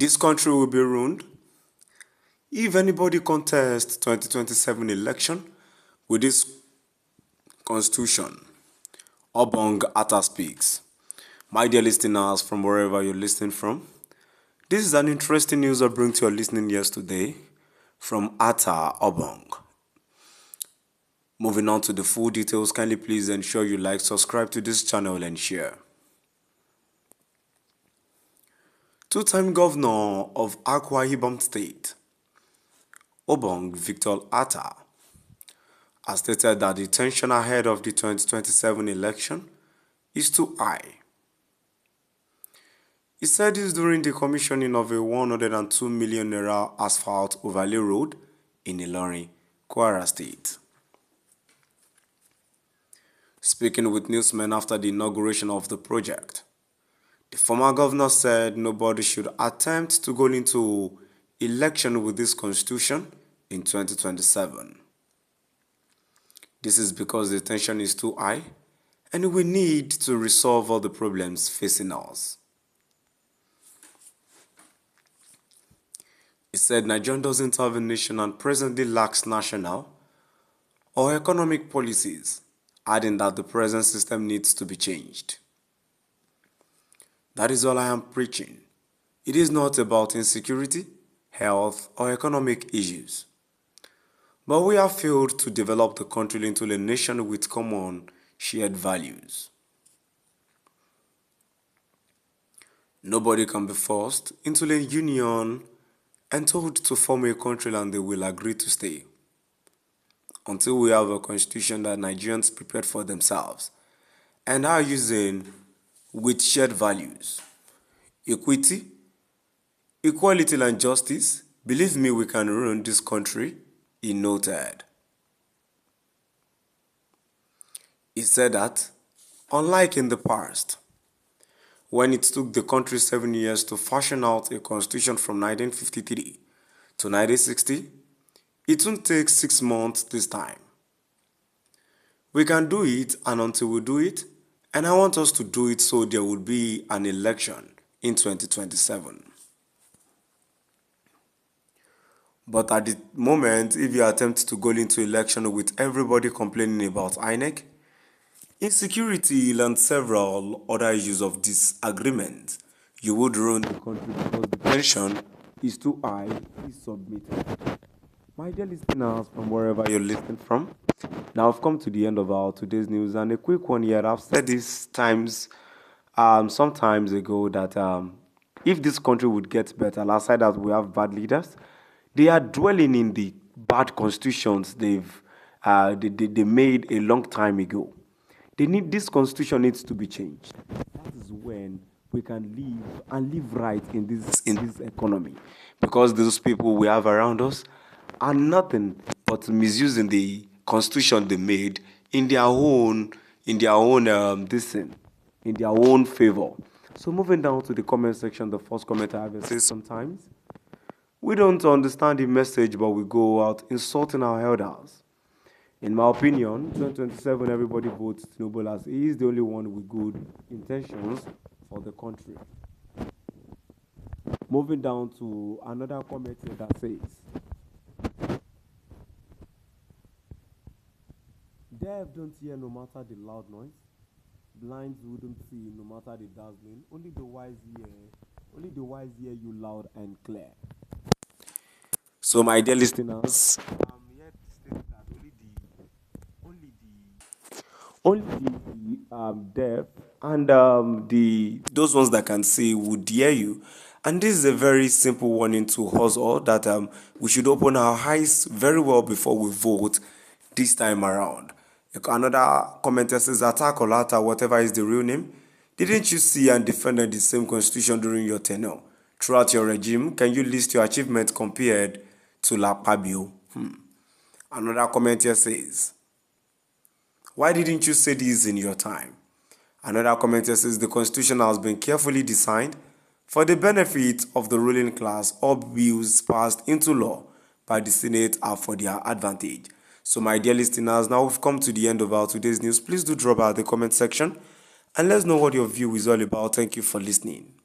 This country will be ruined if anybody contests 2027 election with this constitution. Obong Attah speaks. My dear listeners from wherever you're listening from, this is an interesting news I bring to your listening ears today from Attah Obong. Moving on to the full details, kindly please ensure you like, subscribe to this channel and share. Two-time governor of Akwa Ibom State, Obong Victor Attah, has stated that the tension ahead of the 2027 election is too high. He said this during the commissioning of a 102 million naira asphalt overlay road in Ilorin, Kwara State. Speaking with newsmen after the inauguration of the project, the former governor said nobody should attempt to go into election with this constitution in 2027. This is because the tension is too high and we need to resolve all the problems facing us. He said Nigeria doesn't have a nation and presently lacks national or economic policies, adding that the present system needs to be changed. That is all I am preaching. It is not about insecurity, health, or economic issues. But we have failed to develop the country into a nation with common shared values. Nobody can be forced into a union and told to form a country and they will agree to stay. Until we have a constitution that Nigerians prepared for themselves and are using with shared values, equity, equality and justice, believe me, we can run this country in no time. He said that, unlike in the past, when it took the country 7 years to fashion out a constitution from 1953 to 1960, it won't take 6 months this time. We can do it, and until we do it, and I want us to do it so there will be an election in 2027. But at the moment, if you attempt to go into election with everybody complaining about INEC, insecurity and several other issues of disagreement, you would ruin the country because the tension is too high, is submitted. My dear listeners from wherever you're listening from, now I've come to the end of our today's news, and a quick one here. I've said this some times ago that if this country would get better, aside that we have bad leaders, they are dwelling in the bad constitutions they made a long time ago. This constitution needs to be changed. That is when we can live and live right in this economy, because those people we have around us are nothing but misusing the constitution they made in their own favor. So moving down to the comment section, the first comment I have says sometimes we don't understand the message, but we go out insulting our elders. In my opinion, 2027 everybody votes Tinubu as he is the only one with good intentions for the country. Moving down to another comment here that says, deaf don't hear no matter the loud noise, blinds wouldn't see no matter the dazzling, only the wise hear you loud and clear. So my dear listeners, yet state that only the deaf and those ones that can see would hear you. And this is a very simple warning to us all that we should open our eyes very well before we vote this time around. Another commenter says, Attah, whatever is the real name, didn't you see and defend the same constitution during your tenure? Throughout your regime, can you list your achievements compared to Lapabio? Another commenter says, why didn't you say this in your time? Another commenter says, the constitution has been carefully designed for the benefit of the ruling class. All bills passed into law by the Senate are for their advantage. So my dear listeners, now we've come to the end of our today's news. Please do drop out the comment section and let's know what your view is all about. Thank you for listening.